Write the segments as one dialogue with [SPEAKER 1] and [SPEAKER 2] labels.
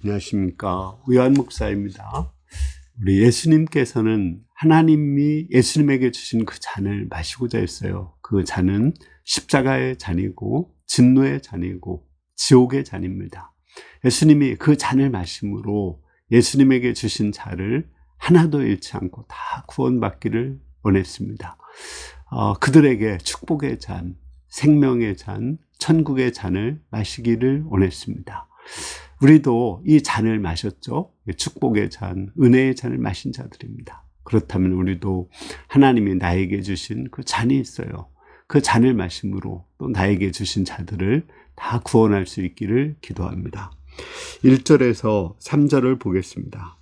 [SPEAKER 1] 안녕하십니까. 우요한 목사입니다. 우리 예수님께서는 하나님이 예수님에게 주신 그 잔을 마시고자 했어요. 그 잔은 십자가의 잔이고 진노의 잔이고 지옥의 잔입니다. 예수님이 그 잔을 마심으로 예수님에게 주신 잔을 하나도 잃지 않고 다 구원받기를 원했습니다. 그들에게 축복의 잔, 생명의 잔, 천국의 잔을 마시기를 원했습니다. 우리도 이 잔을 마셨죠. 축복의 잔, 은혜의 잔을 마신 자들입니다. 그렇다면 우리도 하나님이 나에게 주신 그 잔이 있어요. 그 잔을 마심으로 또 나에게 주신 자들을 다 구원할 수 있기를 기도합니다. 1절에서 3절을 보겠습니다.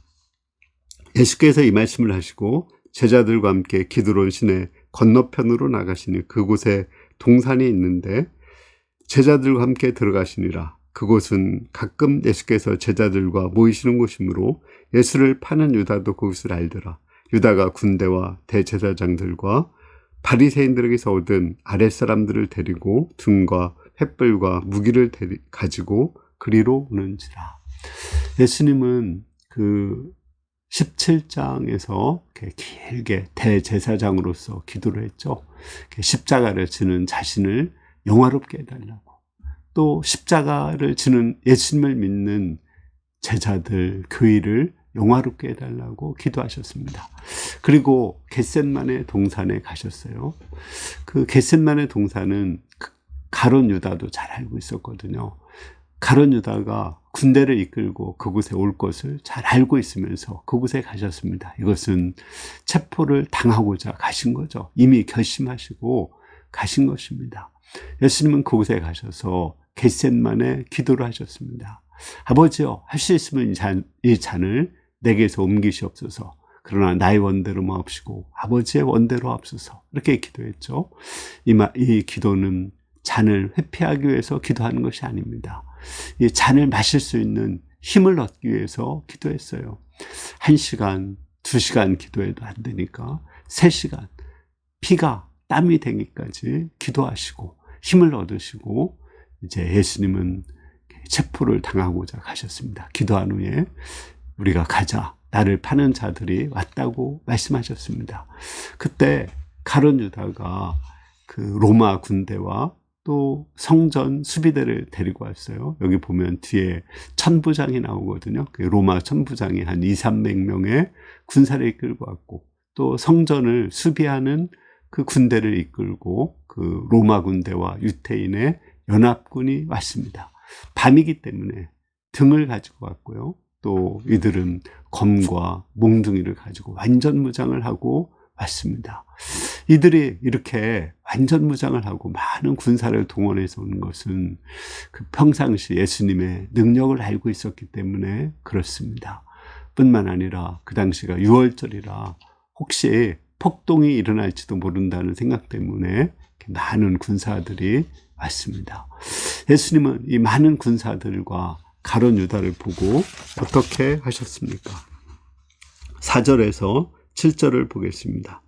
[SPEAKER 1] 예수께서 이 말씀을 하시고 제자들과 함께 기드론 시내 건너편으로 나가시니 그곳에 동산이 있는데 제자들과 함께 들어가시니라. 그곳은 가끔 예수께서 제자들과 모이시는 곳이므로 예수를 파는 유다도 그곳을 알더라. 유다가 군대와 대제사장들과 바리새인들에게서 얻은 아랫사람들을 데리고 등과 횃불과 무기를 가지고 그리로 오는지라. 예수님은 그 17장에서 길게 대제사장으로서 기도를 했죠. 십자가를 지는 자신을 영화롭게 해달라고. 또 십자가를 지는 예수님을 믿는 제자들, 교회를 영화롭게 해달라고 기도하셨습니다. 그리고 겟셋만의 동산에 가셨어요. 그 겟셋만의 동산은 가룟 유다도 잘 알고 있었거든요. 가룟 유다가 군대를 이끌고 그곳에 올 것을 잘 알고 있으면서 그곳에 가셨습니다. 이것은 체포를 당하고자 가신 거죠. 이미 결심하시고 가신 것입니다. 예수님은 그곳에 가셔서 겟셋만에 기도를 하셨습니다. 아버지여, 할 수 있으면 이 잔을 내게서 옮기시옵소서. 그러나 나의 원대로 마옵시고 아버지의 원대로 하옵소서. 이렇게 기도했죠. 이 기도는 잔을 회피하기 위해서 기도하는 것이 아닙니다. 이 잔을 마실 수 있는 힘을 얻기 위해서 기도했어요. 1시간, 2시간 기도해도 안 되니까 3시간 피가 땀이 되기까지 기도하시고 힘을 얻으시고 이제 예수님은 체포를 당하고자 가셨습니다. 기도한 후에 우리가 가자. 나를 파는 자들이 왔다고 말씀하셨습니다. 그때 가룟 유다가 그 로마 군대와 또 성전 수비대를 데리고 왔어요. 여기 보면 뒤에 천부장이 나오거든요. 그 로마 천부장이 한 200~300명의 군사를 이끌고 왔고 또 성전을 수비하는 그 군대를 이끌고 그 로마 군대와 유태인의 연합군이 왔습니다. 밤이기 때문에 등을 가지고 왔고요. 또 이들은 검과 몽둥이를 가지고 완전 무장을 하고 왔습니다. 이들이 이렇게 완전 무장을 하고 많은 군사를 동원해서 온 것은 그 평상시 예수님의 능력을 알고 있었기 때문에 그렇습니다. 뿐만 아니라 그 당시가 6월절이라 혹시 폭동이 일어날지도 모른다는 생각 때문에 많은 군사들이 왔습니다. 예수님은 이 많은 군사들과 가룟 유다를 보고 어떻게 하셨습니까? 4절에서 7절을 보겠습니다.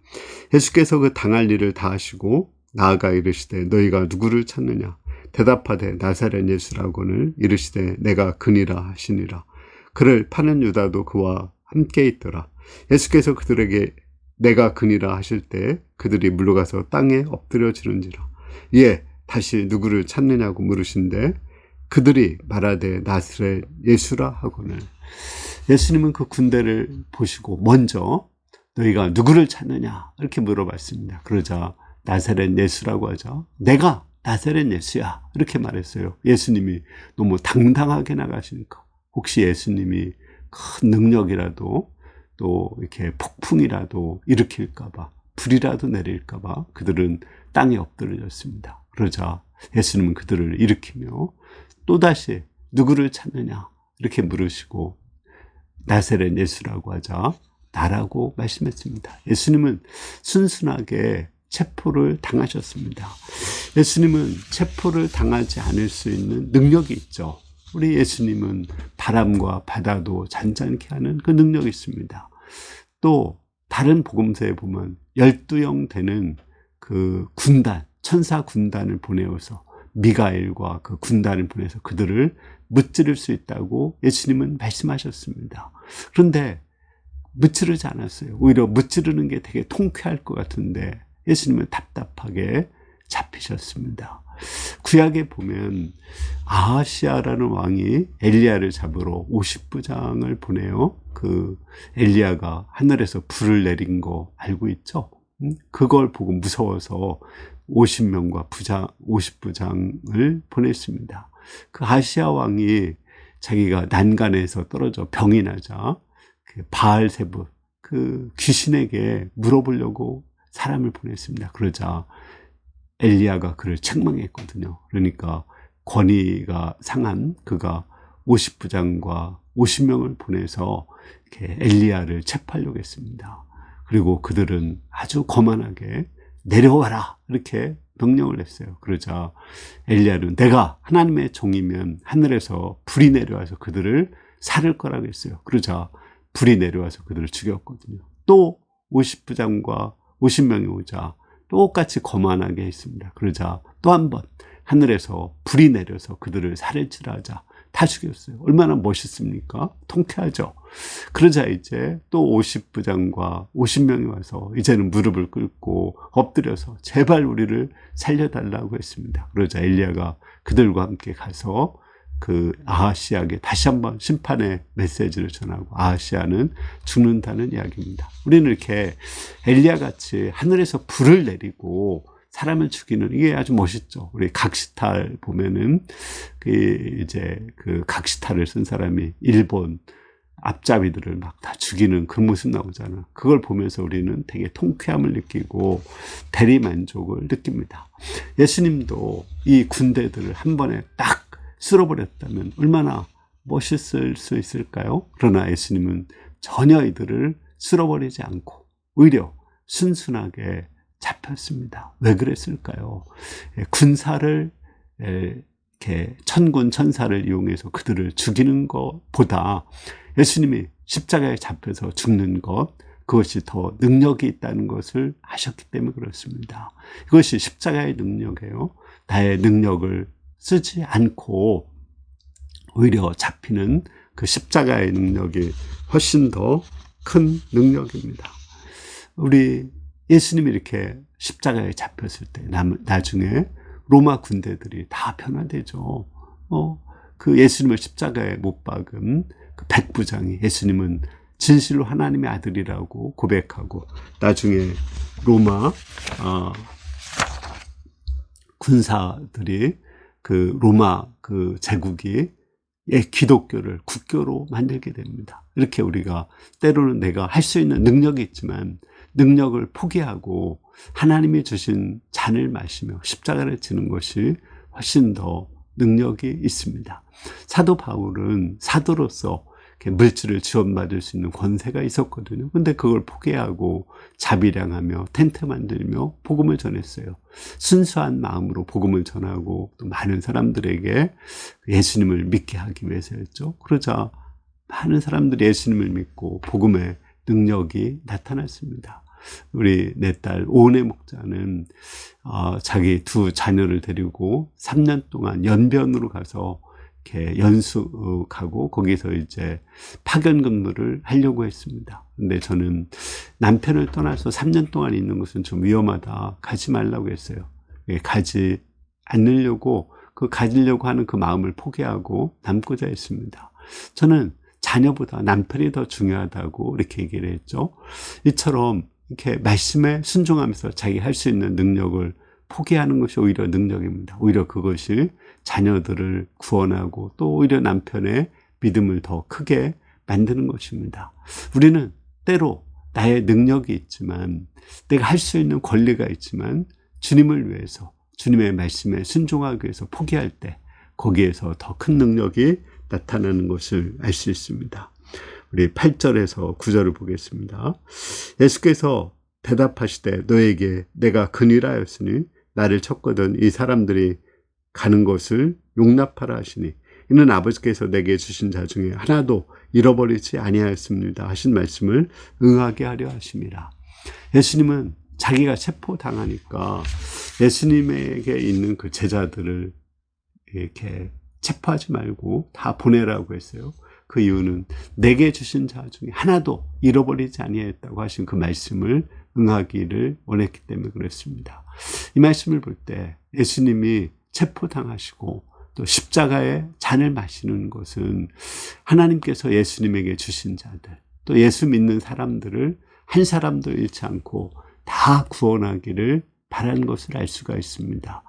[SPEAKER 1] 예수께서 그 당할 일을 다 하시고 나아가 이르시되 너희가 누구를 찾느냐? 대답하되 나사렛 예수라고는 이르시되 내가 그니라 하시니라. 그를 파는 유다도 그와 함께 있더라. 예수께서 그들에게 내가 그니라 하실 때 그들이 물러가서 땅에 엎드려지는지라. 예, 다시 누구를 찾느냐고 물으신데 그들이 말하되 나사렛 예수라 하거늘. 예수님은 그 군대를 보시고 먼저 너희가 누구를 찾느냐 이렇게 물어봤습니다. 그러자 나사렛 예수라고 하죠. 내가 나사렛 예수야 이렇게 말했어요. 예수님이 너무 당당하게 나가시니까 혹시 예수님이 큰 능력이라도 또 이렇게 폭풍이라도 일으킬까봐 불이라도 내릴까봐 그들은 땅에 엎드려졌습니다. 그러자 예수님은 그들을 일으키며 또다시 누구를 찾느냐 이렇게 물으시고 나사렛 예수라고 하자 나라고 말씀했습니다. 예수님은 순순하게 체포를 당하셨습니다. 예수님은 체포를 당하지 않을 수 있는 능력이 있죠. 우리 예수님은 바람과 바다도 잔잔케 하는 그 능력이 있습니다. 또 다른 복음서에 보면 12영 되는 그 군단, 천사 군단을 보내어서 미가엘과 그 군단을 보내서 그들을 무찌를 수 있다고 예수님은 말씀하셨습니다. 그런데 무찌르지 않았어요. 오히려 무찌르는 게 되게 통쾌할 것 같은데 예수님은 답답하게 잡히셨습니다. 구약에 보면 아하시아라는 왕이 엘리야를 잡으러 50부장을 보내요. 그 엘리야가 하늘에서 불을 내린 거 알고 있죠? 그걸 보고 무서워서 50명과 50부장을 보냈습니다. 그 아시아 왕이 자기가 난간에서 떨어져 병이 나자 그 바알세불 그 귀신에게 물어보려고 사람을 보냈습니다. 그러자 엘리야가 그를 책망했거든요. 그러니까 권위가 상한 그가 50부장과 50명을 보내서 이렇게 엘리야를 체포하려고 했습니다. 그리고 그들은 아주 거만하게 내려와라 이렇게 명령을 했어요. 그러자 엘리야는 내가 하나님의 종이면 하늘에서 불이 내려와서 그들을 살을 거라고 했어요. 그러자 불이 내려와서 그들을 죽였거든요. 또 50부장과 50명이 오자 똑같이 거만하게 했습니다. 그러자 또 한 번 하늘에서 불이 내려서 그들을 살을 칠하자 다 죽였어요. 얼마나 멋있습니까? 통쾌하죠. 그러자 이제 또 50부장과 50명이 와서 이제는 무릎을 꿇고 엎드려서 제발 우리를 살려달라고 했습니다. 그러자 엘리야가 그들과 함께 가서 그 아하시아에게 다시 한번 심판의 메시지를 전하고 아하시아는 죽는다는 이야기입니다. 우리는 이렇게 엘리야 같이 하늘에서 불을 내리고 사람을 죽이는 이게 아주 멋있죠. 우리 각시탈 보면은 이제 그 각시탈을 쓴 사람이 일본 앞잡이들을 막 다 죽이는 그 모습 나오잖아. 그걸 보면서 우리는 되게 통쾌함을 느끼고 대리 만족을 느낍니다. 예수님도 이 군대들을 한 번에 딱 쓸어버렸다면 얼마나 멋있을 수 있을까요? 그러나 예수님은 전혀 이들을 쓸어버리지 않고 오히려 순순하게 잡혔습니다. 왜 그랬을까요? 군사를 이렇게 천군 천사를 이용해서 그들을 죽이는 것보다 예수님이 십자가에 잡혀서 죽는 것, 그것이 더 능력이 있다는 것을 아셨기 때문에 그렇습니다. 이것이 십자가의 능력이에요. 나의 능력을 쓰지 않고 오히려 잡히는 그 십자가의 능력이 훨씬 더 큰 능력입니다. 우리 예수님이 이렇게 십자가에 잡혔을 때 나중에 로마 군대들이 다 변화되죠. 그 예수님을 십자가에 못 박은 그 백부장이 예수님은 진실로 하나님의 아들이라고 고백하고 나중에 로마 군사들이 그 로마 그 제국이 기독교를 국교로 만들게 됩니다. 이렇게 우리가 때로는 내가 할 수 있는 능력이 있지만 능력을 포기하고 하나님이 주신 잔을 마시며 십자가를 지는 것이 훨씬 더 능력이 있습니다. 사도 바울은 사도로서 물질을 지원받을 수 있는 권세가 있었거든요. 근데 그걸 포기하고 자비량하며 텐트 만들며 복음을 전했어요. 순수한 마음으로 복음을 전하고 또 많은 사람들에게 예수님을 믿게 하기 위해서였죠. 그러자 많은 사람들이 예수님을 믿고 복음의 능력이 나타났습니다. 우리 내 딸 오은혜 목자는 자기 두 자녀를 데리고 3년 동안 연변으로 가서 이렇게 연수가고 거기서 이제 파견 근무를 하려고 했습니다. 근데 저는 남편을 떠나서 3년 동안 있는 것은 좀 위험하다. 가지 말라고 했어요. 가지 않으려고 가지려고 하는 그 마음을 포기하고 남고자 했습니다. 저는 자녀보다 남편이 더 중요하다고 이렇게 얘기를 했죠. 이처럼 이렇게 말씀에 순종하면서 자기 할 수 있는 능력을 포기하는 것이 오히려 능력입니다. 오히려 그것이 자녀들을 구원하고 또 오히려 남편의 믿음을 더 크게 만드는 것입니다. 우리는 때로 나의 능력이 있지만 내가 할 수 있는 권리가 있지만 주님을 위해서 주님의 말씀에 순종하기 위해서 포기할 때 거기에서 더 큰 능력이 나타나는 것을 알 수 있습니다. 우리 8절에서 9절을 보겠습니다. 예수께서 대답하시되 너에게 내가 근위하였으니 나를 쳤거든 이 사람들이 가는 것을 용납하라 하시니 이는 아버지께서 내게 주신 자 중에 하나도 잃어버리지 아니하였습니다 하신 말씀을 응하게 하려 하심이라. 예수님은 자기가 체포당하니까 예수님에게 있는 그 제자들을 이렇게 체포하지 말고 다 보내라고 했어요. 그 이유는 내게 주신 자 중에 하나도 잃어버리지 아니하였다고 하신 그 말씀을 응하기를 원했기 때문에 그렇습니다. 이 말씀을 볼 때 예수님이 체포당하시고 또 십자가의 잔을 마시는 것은 하나님께서 예수님에게 주신 자들, 또 예수 믿는 사람들을 한 사람도 잃지 않고 다 구원하기를 바라는 것을 알 수가 있습니다.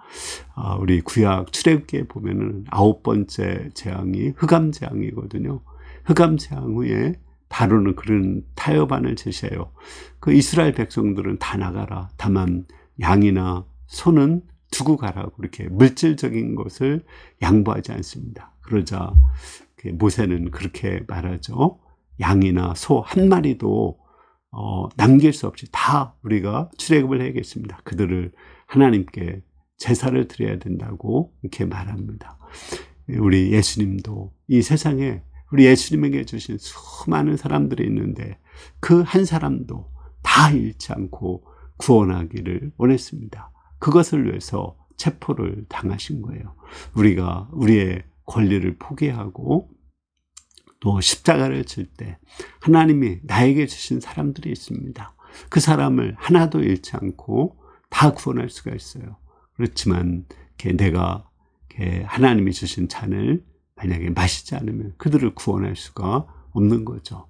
[SPEAKER 1] 우리 구약 출애굽기에 보면은 9번째 재앙이 흑암 재앙이거든요. 흑암 재앙 후에 바로는 그런 타협안을 제시해요. 그 이스라엘 백성들은 다 나가라. 다만 양이나 소는 두고 가라고 이렇게 물질적인 것을 양보하지 않습니다. 그러자 모세는 그렇게 말하죠. 양이나 소 한 마리도 남길 수 없이 다 우리가 출애굽을 해야겠습니다. 그들을 하나님께 제사를 드려야 된다고 이렇게 말합니다. 우리 예수님도 이 세상에 우리 예수님에게 주신 수많은 사람들이 있는데 그 한 사람도 다 잃지 않고 구원하기를 원했습니다. 그것을 위해서 체포를 당하신 거예요. 우리가 우리의 권리를 포기하고 또 십자가를 질 때 하나님이 나에게 주신 사람들이 있습니다. 그 사람을 하나도 잃지 않고 다 구원할 수가 있어요. 그렇지만 내가 하나님이 주신 잔을 만약에 마시지 않으면 그들을 구원할 수가 없는 거죠.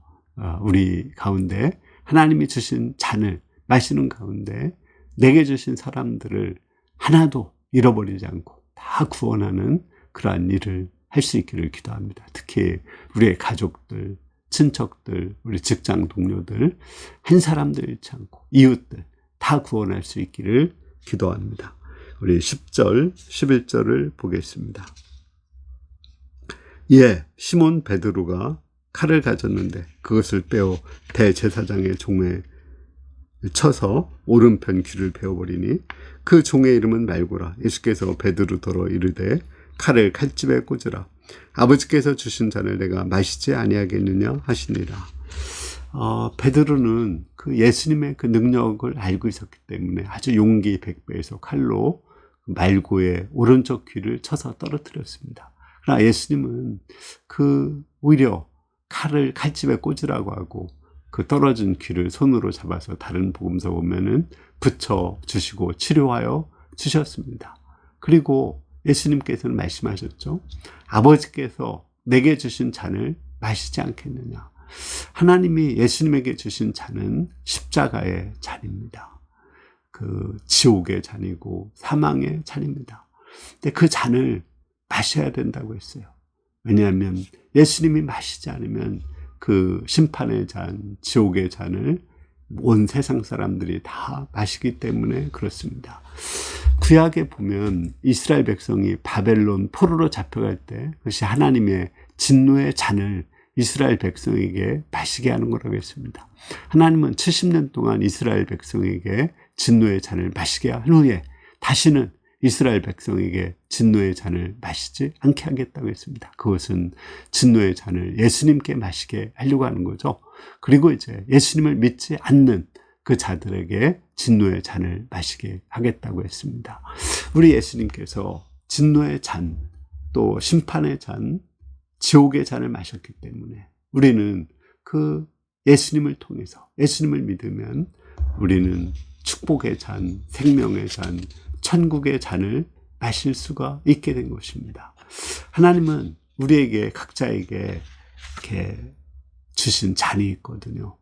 [SPEAKER 1] 우리 가운데 하나님이 주신 잔을 마시는 가운데 내게 주신 사람들을 하나도 잃어버리지 않고 다 구원하는 그러한 일을 할 수 있기를 기도합니다. 특히 우리의 가족들, 친척들, 우리 직장 동료들, 한 사람도 잃지 않고 이웃들 다 구원할 수 있기를 기도합니다. 우리 10절, 11절을 보겠습니다. 예, 시몬 베드로가 칼을 가졌는데 그것을 빼어 대제사장의 종에 쳐서 오른편 귀를 베어버리니 그 종의 이름은 말고라. 예수께서 베드로더러 이르되 칼을 칼집에 꽂으라. 아버지께서 주신 잔을 내가 마시지 아니하겠느냐 하시니라. 베드로는 그 예수님의 그 능력을 알고 있었기 때문에 아주 용기 백배에서 칼로 말고의 오른쪽 귀를 쳐서 떨어뜨렸습니다. 그러나 예수님은 오히려 칼을 칼집에 꽂으라고 하고 그 떨어진 귀를 손으로 잡아서 다른 복음서 보면은 붙여 주시고 치료하여 주셨습니다. 그리고 예수님께서는 말씀하셨죠. 아버지께서 내게 주신 잔을 마시지 않겠느냐. 하나님이 예수님에게 주신 잔은 십자가의 잔입니다. 그 지옥의 잔이고 사망의 잔입니다. 근데 그 잔을 마셔야 된다고 했어요. 왜냐하면 예수님이 마시지 않으면 그 심판의 잔, 지옥의 잔을 온 세상 사람들이 다 마시기 때문에 그렇습니다. 구약에 보면 이스라엘 백성이 바벨론 포로로 잡혀갈 때 그것이 하나님의 진노의 잔을 이스라엘 백성에게 마시게 하는 거라고 했습니다. 하나님은 70년 동안 이스라엘 백성에게 진노의 잔을 마시게 한 후에 다시는 이스라엘 백성에게 진노의 잔을 마시지 않게 하겠다고 했습니다. 그것은 진노의 잔을 예수님께 마시게 하려고 하는 거죠. 그리고 이제 예수님을 믿지 않는 그 자들에게 진노의 잔을 마시게 하겠다고 했습니다. 우리 예수님께서 진노의 잔, 또 심판의 잔, 지옥의 잔을 마셨기 때문에 우리는 그 예수님을 통해서 예수님을 믿으면 우리는 축복의 잔, 생명의 잔, 천국의 잔을 마실 수가 있게 된 것입니다. 하나님은 우리에게 각자에게 이렇게 주신 잔이 있거든요.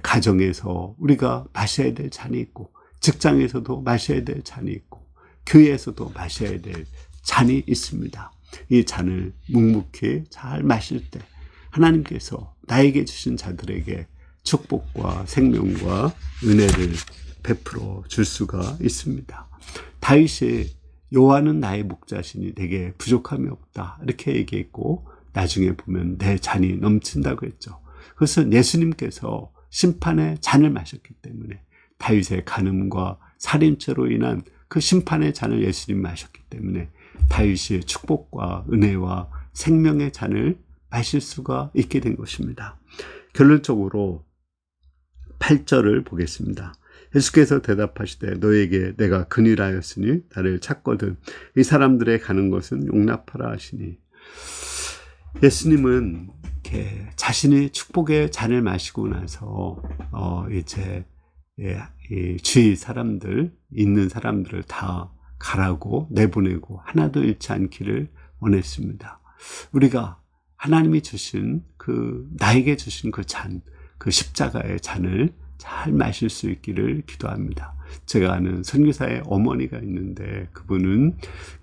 [SPEAKER 1] 가정에서 우리가 마셔야 될 잔이 있고 직장에서도 마셔야 될 잔이 있고 교회에서도 마셔야 될 잔이 있습니다. 이 잔을 묵묵히 잘 마실 때 하나님께서 나에게 주신 자들에게 축복과 생명과 은혜를 베풀어 줄 수가 있습니다. 다윗이 여호와는 나의 목자시니 내게 부족함이 없다 이렇게 얘기했고 나중에 보면 내 잔이 넘친다고 했죠. 그것은 예수님께서 심판의 잔을 마셨기 때문에 다윗의 간음과 살인죄로 인한 그 심판의 잔을 예수님 마셨기 때문에 다윗이 축복과 은혜와 생명의 잔을 마실 수가 있게 된 것입니다. 결론적으로 8절을 보겠습니다. 예수께서 대답하시되 너에게 내가 근일하였으니 나를 찾거든 이 사람들의 가는 것은 용납하라 하시니 예수님은 이렇게 자신이 축복의 잔을 마시고 나서 이제 이 주위 사람들 있는 사람들을 다 가라고 내보내고 하나도 잃지 않기를 원했습니다. 우리가 하나님이 주신 나에게 주신 그 잔, 그 십자가의 잔을 잘 마실 수 있기를 기도합니다. 제가 아는 선교사의 어머니가 있는데 그분은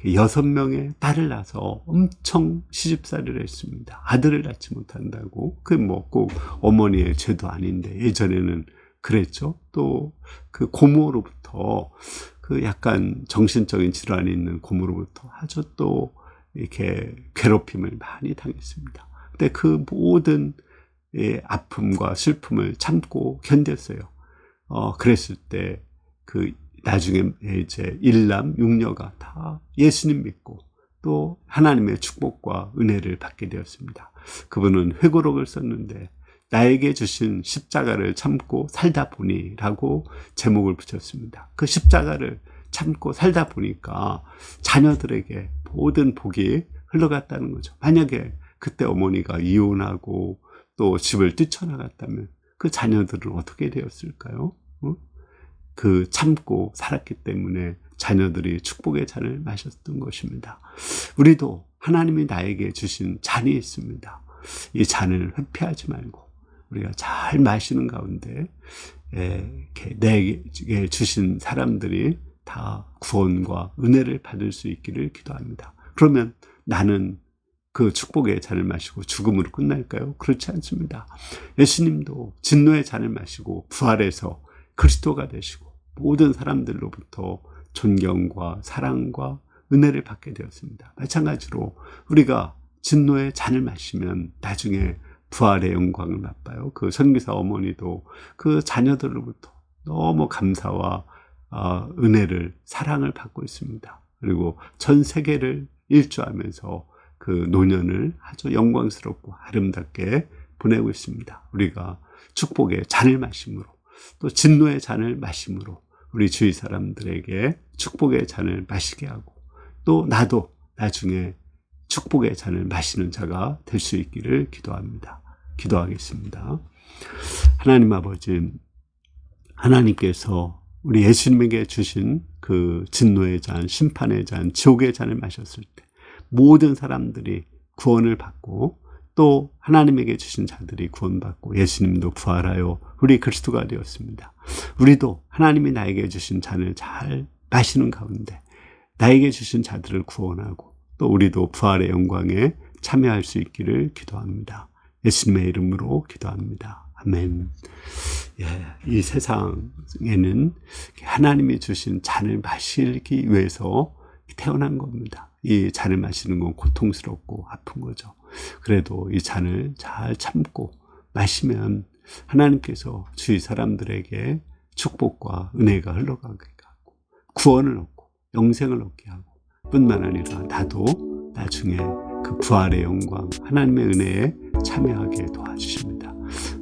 [SPEAKER 1] 6명의 딸을 낳아서 엄청 시집살이를 했습니다. 아들을 낳지 못한다고. 그게 뭐 꼭 어머니의 죄도 아닌데 예전에는 그랬죠. 또 그 고모로부터 약간 정신적인 질환이 있는 고모로부터 아주 또 이렇게 괴롭힘을 많이 당했습니다. 근데 그 모든 아픔과 슬픔을 참고 견뎠어요. 그랬을 때 나중에 이제 일남 육녀가 다 예수님 믿고 또 하나님의 축복과 은혜를 받게 되었습니다. 그분은 회고록을 썼는데 나에게 주신 십자가를 참고 살다 보니 라고 제목을 붙였습니다. 그 십자가를 참고 살다 보니까 자녀들에게 모든 복이 흘러갔다는 거죠. 만약에 그때 어머니가 이혼하고 또 집을 뛰쳐나갔다면 그 자녀들은 어떻게 되었을까요? 그 참고 살았기 때문에 자녀들이 축복의 잔을 마셨던 것입니다. 우리도 하나님이 나에게 주신 잔이 있습니다. 이 잔을 회피하지 말고 우리가 잘 마시는 가운데 내게 주신 사람들이 다 구원과 은혜를 받을 수 있기를 기도합니다. 그러면 나는 그 축복의 잔을 마시고 죽음으로 끝날까요? 그렇지 않습니다. 예수님도 진노의 잔을 마시고 부활해서 그리스도가 되시고 모든 사람들로부터 존경과 사랑과 은혜를 받게 되었습니다. 마찬가지로 우리가 진노의 잔을 마시면 나중에 부활의 영광을 맛봐요. 그 선교사 어머니도 그 자녀들로부터 너무 감사와 은혜를, 사랑을 받고 있습니다. 그리고 전 세계를 일주하면서 그 노년을 아주 영광스럽고 아름답게 보내고 있습니다. 우리가 축복의 잔을 마심으로 또 진노의 잔을 마심으로 우리 주위 사람들에게 축복의 잔을 마시게 하고 또 나도 나중에 축복의 잔을 마시는 자가 될 수 있기를 기도합니다. 기도하겠습니다. 하나님 아버지, 하나님께서 우리 예수님에게 주신 그 진노의 잔, 심판의 잔, 지옥의 잔을 마셨을 때 모든 사람들이 구원을 받고 또 하나님에게 주신 자들이 구원받고 예수님도 부활하여 우리 그리스도가 되었습니다. 우리도 하나님이 나에게 주신 잔을 잘 마시는 가운데 나에게 주신 자들을 구원하고 또 우리도 부활의 영광에 참여할 수 있기를 기도합니다. 예수님의 이름으로 기도합니다. 아멘. 이 세상에는 하나님이 주신 잔을 마시기 위해서 태어난 겁니다. 이 잔을 마시는 건 고통스럽고 아픈 거죠. 그래도 이 잔을 잘 참고 마시면 하나님께서 주위 사람들에게 축복과 은혜가 흘러가게 하고 구원을 얻고 영생을 얻게 하고 뿐만 아니라 나도 나중에 그 부활의 영광, 하나님의 은혜에 참여하게 도와주십니다.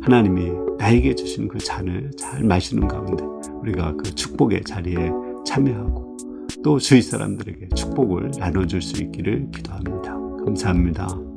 [SPEAKER 1] 하나님이 나에게 주신 그 잔을 잘 마시는 가운데 우리가 그 축복의 자리에 참여하고 또 주위 사람들에게 축복을 나눠줄 수 있기를 기도합니다. 감사합니다.